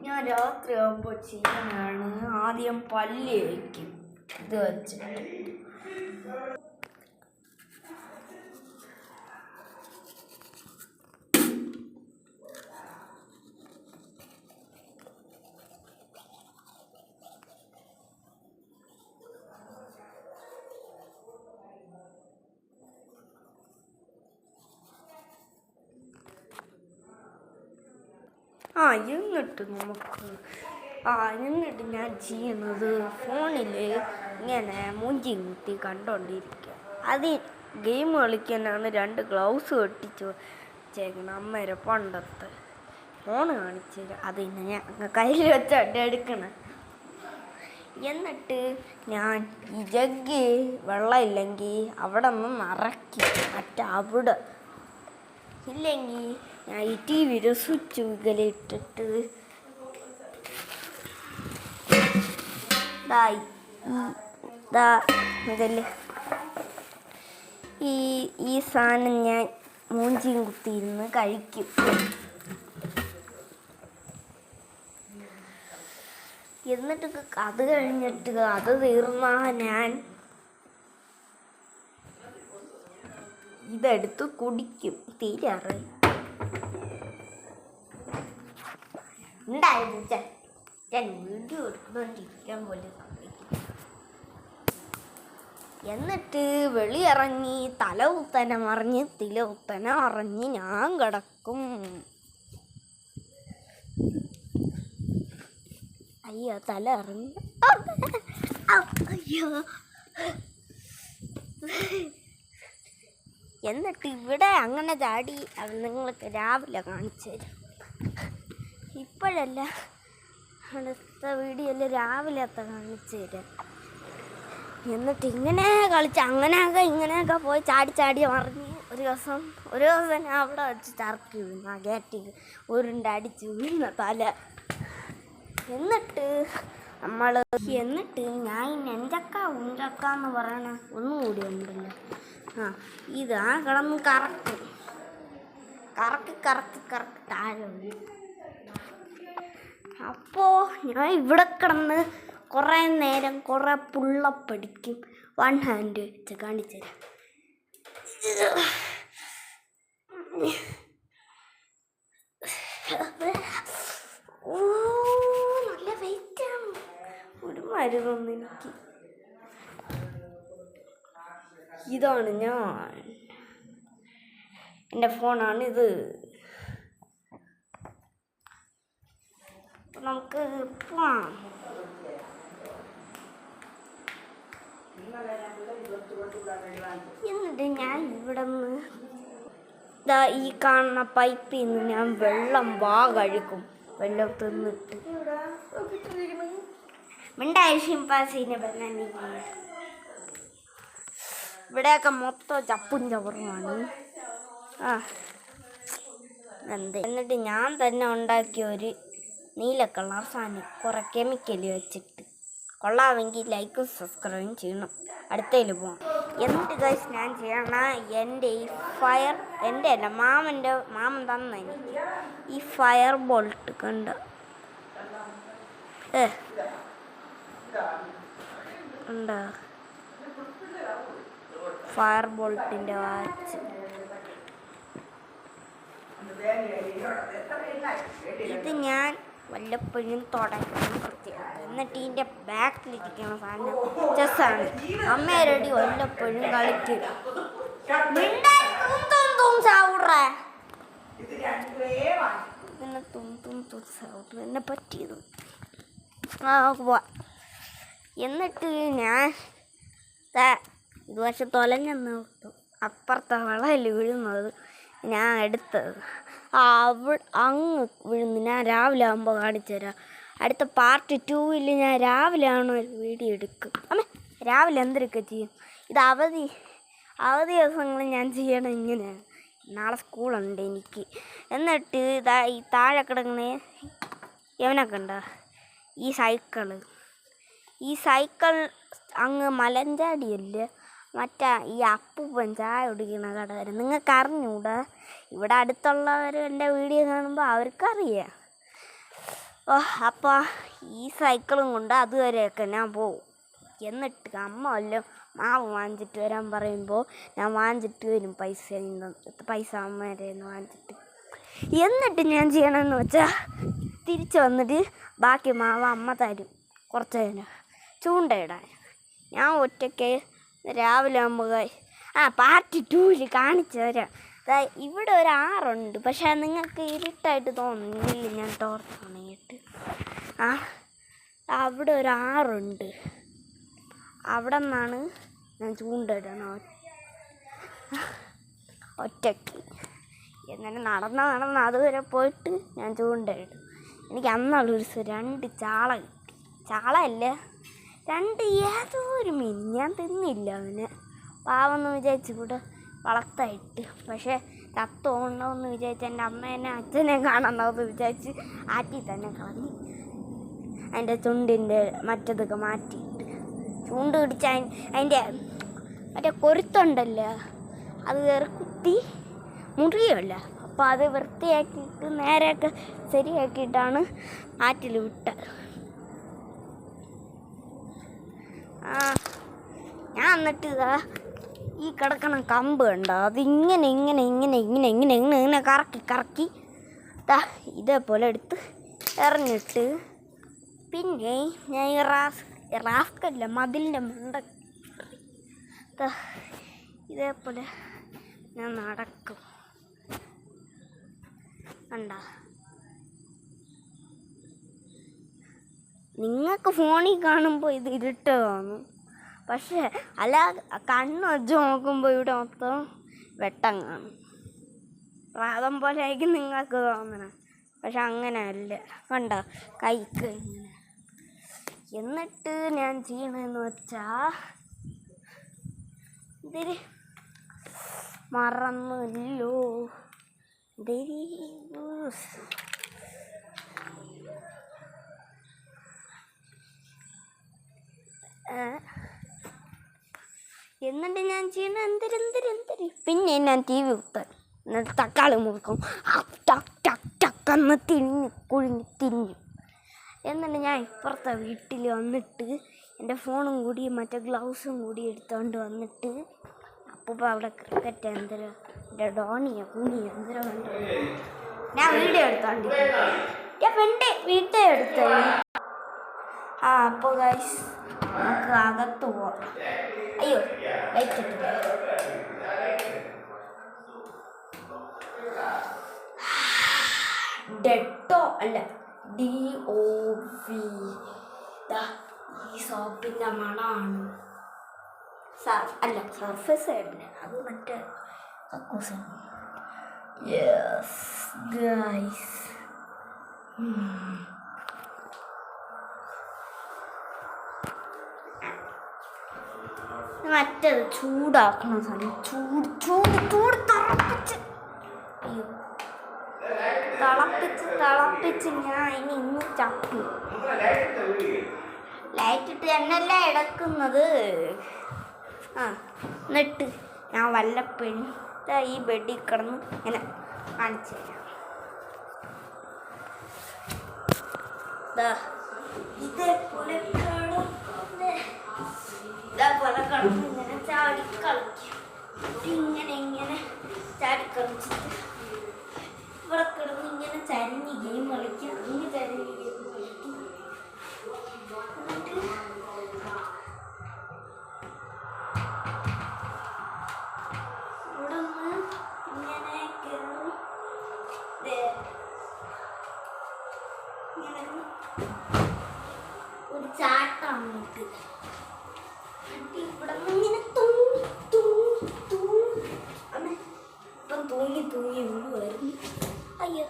ഞാൻ രാത്രിയാകുമ്പോൾ ചെയ്യാനാണ് ആദ്യം പല്ല് വയ്ക്കും. ഇത് വെച്ചിട്ട് എന്നിട്ട് ഞാൻ ചെയ്യുന്നത് ഫോണിൽ ഇങ്ങനെ മൂഞ്ചി കുത്തി കണ്ടോണ്ടിരിക്കുക. അത് ഗെയിം കളിക്കാനാണ് 2 ഗ്ലൗസ് ഒട്ടിച്ച് വെച്ചേക്കണം. അമ്മേരെ പണ്ടത്തെ ഫോൺ കാണിച്ചു തരാം. അത് ഞാൻ കയ്യിൽ വെച്ചോണ്ട് എടുക്കണം. എന്നിട്ട് ഞാൻ ഈ ജഗ്ഗ് വെള്ളമില്ലെങ്കിൽ അവിടെ നിന്ന് നിറയ്ക്കും. അവിടെ ഇല്ലെങ്കിൽ ഞാൻ ഈ TV സ്വിച്ച് വികലിട്ടിട്ട് ഈ സാധനം ഞാൻ മൂഞ്ചിയും കുത്തിയിരുന്ന് കഴിക്കും. എന്നിട്ട് അത് കഴിഞ്ഞിട്ട് അത് തീർന്നാ ഞാൻ ഇതെടുത്ത് കുടിക്കും. തീരാറ് ഉണ്ടായിരുന്നു ഞാൻ വീഡിയോ എടുക്കുന്നുണ്ടിരിക്കാൻ പോലെ സമ്മതിക്കും. എന്നിട്ട് വെളിയിറങ്ങി തല കുത്തനെ മറിഞ്ഞ് ഞാൻ കിടക്കും. അയ്യോ തല ഇറങ്ങി. അയ്യോ. എന്നിട്ട് ഇവിടെ അങ്ങനെ ചാടി നിങ്ങൾക്ക് രാവിലെ കാണിച്ചു തരാം. ഇപ്പോഴല്ല, അടുത്ത വീഡിയോയിൽ രാവിലത്തെ കാണിച്ചു തരാം. എന്നിട്ട് ഇങ്ങനെ കളിച്ച് ഇങ്ങനെയൊക്കെ പോയി ചാടി മറിഞ്ഞ് ഒരു ദിവസം ഞാൻ അവിടെ വെച്ച് ചർക്കി വീണു. ആ ഗേറ്റിൽ ഉരുണ്ടടിച്ച് വീണ തല. എന്നിട്ട് ഞാൻ നെഞ്ചക്ക ഉഞ്ചക്ക എന്ന് പറയണ ഒന്നുകൂടി ഉണ്ടല്ലോ. ഇതാ കിടന്ന് കറക്കി താഴെ വീഴും. അപ്പോൾ ഞാൻ ഇവിടെ കിടന്ന് കുറേ നേരം കുറേ പുള്ളപ്പടിക്കും. 1 ഹാൻഡ് വെച്ച് കാണിച്ചു തരാം. ഓ നല്ല വെയിറ്റാണ്. ഒരു മരുന്നൊന്നും എനിക്ക്. ഇതാണ് എൻ്റെ ഫോണാണിത്. നമുക്ക് പോവാം. എന്നിട്ട് ഞാൻ ഇവിടെ നിന്ന് ഈ കാണുന്ന പൈപ്പിൽ നിന്ന് ഞാൻ വെള്ളം കഴുകും. വെള്ളം തിന്നിട്ട് ഇവിടെയൊക്കെ മൊത്തം ചപ്പും ചവറുമാണ്. എന്നിട്ട് ഞാൻ തന്നെ ഉണ്ടാക്കിയ ഒരു നീല കളർ സാധനം കുറേ കെമിക്കൽ വെച്ചിട്ട് കൊള്ളാമെങ്കിൽ ലൈക്കും സബ്സ്ക്രൈബും ചെയ്യണം. അടുത്തതിൽ പോകാം. എന്നിട്ട് ഗൈസ് ഞാൻ ചെയ്യണ എൻ്റെ ഈ എൻ്റെ അല്ല മാമൻ തന്ന എനിക്ക് ഈ ഫയർ ബോൾട്ട് കണ്ട ഫയർ ബോൾട്ടിൻ്റെ വാച്ച്. ഇത് ഞാൻ വല്ലപ്പോഴും തുടങ്ങി വൃത്തിയാക്കും. എന്നിട്ട് ഇതിൻ്റെ ബാക്കിലിരിക്കുന്ന സാധനം ചെസ്സാണ്. അമ്മേരടി വല്ലപ്പോഴും കളിക്കും. എന്നെ പറ്റിയത് എന്നിട്ട് ഞാൻ ഇത് പക്ഷെ തൊലഞ്ഞെന്ന് കിട്ടും. അപ്പുറത്തെ വളയിൽ വീഴുന്നത് ഞാൻ എടുത്തത്. അങ്ങ് വീഴുന്നു. ഞാൻ രാവിലെ ആകുമ്പോൾ കാണിച്ചു തരാം. അടുത്ത പാർട്ട് 2 ഞാൻ രാവിലെ ആണ് ഒരു വീഡിയോ എടുക്കും. രാവിലെ എന്തൊക്കെ ചെയ്യും. ഇത് അവധി ദിവസങ്ങളിൽ ഞാൻ ചെയ്യണം ഇങ്ങനെയാണ്. നാളെ സ്കൂളുണ്ട് എനിക്ക്. എന്നിട്ട് ഈ താഴെ കിടക്കുന്ന ഇവനൊക്കെ ഉണ്ടോ ഈ സൈക്കിൾ അങ്ങ് മലഞ്ചാടിയല്ലേ മറ്റേ ഈ അപ്പൂപ്പൻ ചായ കുടിക്കണ കട വരും. നിങ്ങൾക്ക് അറിഞ്ഞൂടാ. ഇവിടെ അടുത്തുള്ളവർ എൻ്റെ വീഡിയോ കാണുമ്പോൾ അവർക്കറിയാം. ഓ അപ്പോൾ ഈ സൈക്കിളും കൊണ്ട് അതുവരെയൊക്കെ ഞാൻ പോവും. എന്നിട്ട് അമ്മ വല്ലതും മാവ് വാങ്ങിച്ചിട്ട് വരാൻ പറയുമ്പോൾ ഞാൻ വാങ്ങിച്ചിട്ട് വരും. പൈസ അമ്മേരെ വാങ്ങിച്ചിട്ട്. എന്നിട്ട് ഞാൻ ചെയ്യണമെന്ന് വെച്ചാൽ തിരിച്ച് വന്നിട്ട് ബാക്കി മാവ് അമ്മ തരും കുറച്ച് നേരം ചൂണ്ടയിടാൻ. ഞാൻ ഒറ്റയ്ക്ക് രാവിലെ ആകുമ്പോൾ പാർട്ട് 2 കാണിച്ചു തരാം. ഇവിടെ ഒരു ആറുണ്ട്, പക്ഷേ നിങ്ങൾക്ക് ഇരുട്ടായിട്ട് തോന്നുന്നില്ല. ഞാൻ ടോർച്ച് ഉണങ്ങിയിട്ട് അവിടെ ഒരു ആറുണ്ട്. അവിടെ നിന്നാണ് ഞാൻ ചൂണ്ടയിടണം ഒറ്റയ്ക്ക്. എന്നിട്ട് നടന്ന് അതുവരെ പോയിട്ട് ഞാൻ ചൂണ്ടയിടും. എനിക്ക് അന്നുള്ളൊരു 2 ചാള കിട്ടി. ചാളയല്ല, 2 ഏതോ ഒരു മീൻ. ഞാൻ തിന്നില്ല അവനെ, പാവെന്ന് വിചാരിച്ചു കൂടെ വളർത്തായിട്ട്. പക്ഷേ ചത്തോണ്ടെന്ന് വിചാരിച്ച് എൻ്റെ അമ്മേനെ അച്ഛനെ കാണണമെന്ന് വിചാരിച്ച് ആറ്റി തന്നെ കളഞ്ഞു. അതിൻ്റെ ചുണ്ടിൻ്റെ മറ്റതൊക്കെ മാറ്റിയിട്ട് ചൂണ്ട് പിടിച്ച് അതിൻ്റെ മറ്റേ കൊരുത്തുണ്ടല്ലോ അത് കയറി കുത്തി മുറിയല്ല. അപ്പോൾ അത് വൃത്തിയാക്കിയിട്ട് നേരെയൊക്കെ ശരിയാക്കിയിട്ടാണ് ആറ്റിൽ വിട്ടത്. ഞാൻ എന്നിട്ട് ഈ കിടക്കണ കമ്പ് കണ്ടോ, അതിങ്ങനെ ഇങ്ങനെ ഇങ്ങനെ ഇങ്ങനെ ഇങ്ങനെ ഇങ്ങനെ ഇങ്ങനെ കറക്കി കറക്കി ഇതേപോലെ എടുത്ത് എറിഞ്ഞിട്ട്, പിന്നെ ഞാൻ ഈ റാസ്കല്ല മതിലിൻ്റെ മണ്ട ഇതേപോലെ ഞാൻ നടക്കും. കണ്ട, നിങ്ങൾക്ക് ഫോണിൽ കാണുമ്പോൾ ഇത് ഇരുട്ട് തോന്നും, പക്ഷേ അല്ല കണ്ണ് വെച്ച് നോക്കുമ്പോൾ ഇവിടെ മൊത്തം വെട്ടം കാണും. പ്രാതം പോലെ ആയിരിക്കും നിങ്ങൾക്ക് തോന്നണം, പക്ഷെ അങ്ങനെയല്ല. കണ്ട കൈക്ക് ഇങ്ങനെ. എന്നിട്ട് ഞാൻ ചെയ്യണമെന്ന് വെച്ചാൽ ഇതിന് മറന്നല്ലോ. എന്നിട്ട് ഞാൻ ചെയ്യണ എന്തിരി പിന്നെ ഞാൻ TV കുത്താൻ, എന്നിട്ട് തക്കാളി മുറുക്കും. ടക്ക് ടക്ക് ടക്കെന്ന് കുഴിഞ്ഞ്. എന്നിട്ട് ഞാൻ ഇപ്പുറത്തെ വീട്ടിൽ വന്നിട്ട് എൻ്റെ ഫോണും കൂടി മറ്റേ ഗ്ലൗസും കൂടി എടുത്തുകൊണ്ട് വന്നിട്ട് അപ്പോൾ അവിടെ ക്രിക്കറ്റ് എന്തരോ എൻ്റെ ഡോണിയോ കുനിയോ എന്തരോ കണ്ടു ഞാൻ വീഡിയോ എടുത്തോണ്ട് വീഡിയോ എടുത്തത്. അപ്പോൾ ഗൈസ് നമുക്ക് അകത്ത് പോവാം. അയ്യോ ലൈറ്റ് ഇട്ടില്ല. ഡെറ്റോ അല്ല DOV. ഈ സോപ്പിൻ്റെ മണമാണ്. സർഫസ് അല്ല, അത് മറ്റേ കക്കൂസാണ്. യെസ് ഗൈസ്, മറ്റേത് ചൂടാക്കണം. ചൂട് തിളപ്പിച്ച് ഞാൻ ഇന്ന് ചപ്പു. ലൈറ്റിട്ട് എന്നല്ല എടുക്കുന്നത്. എന്നിട്ട് ഞാൻ വല്ലപ്പോഴും ഈ ബെഡിൽ കിടന്ന് ഇങ്ങനെ കാണിച്ചു തരാം. ഇതേപോലെ കിടന്ന് ഇങ്ങനെ ചാടിക്കളിക്കും. ഇങ്ങനെ ചാടിക്കളിച്ചിട്ട് ഇവിടെ കിടന്ന് ഇങ്ങനെ ചരിഞ്ഞ് ഗെയിം കളിക്കും. ഇങ്ങനെ ചരിഞ്ഞ് ഗെയിം കളിക്കും. ഇവിടെ നിന്ന് ഇങ്ങനെ കയറി ഇങ്ങനെ ഒരു ചാട്ടം ഇട്ട് ഇവിടെ നിന്ന് ഇങ്ങനെ തൂങ്ങി വീഴുമായിരുന്നു. അയ്യോ.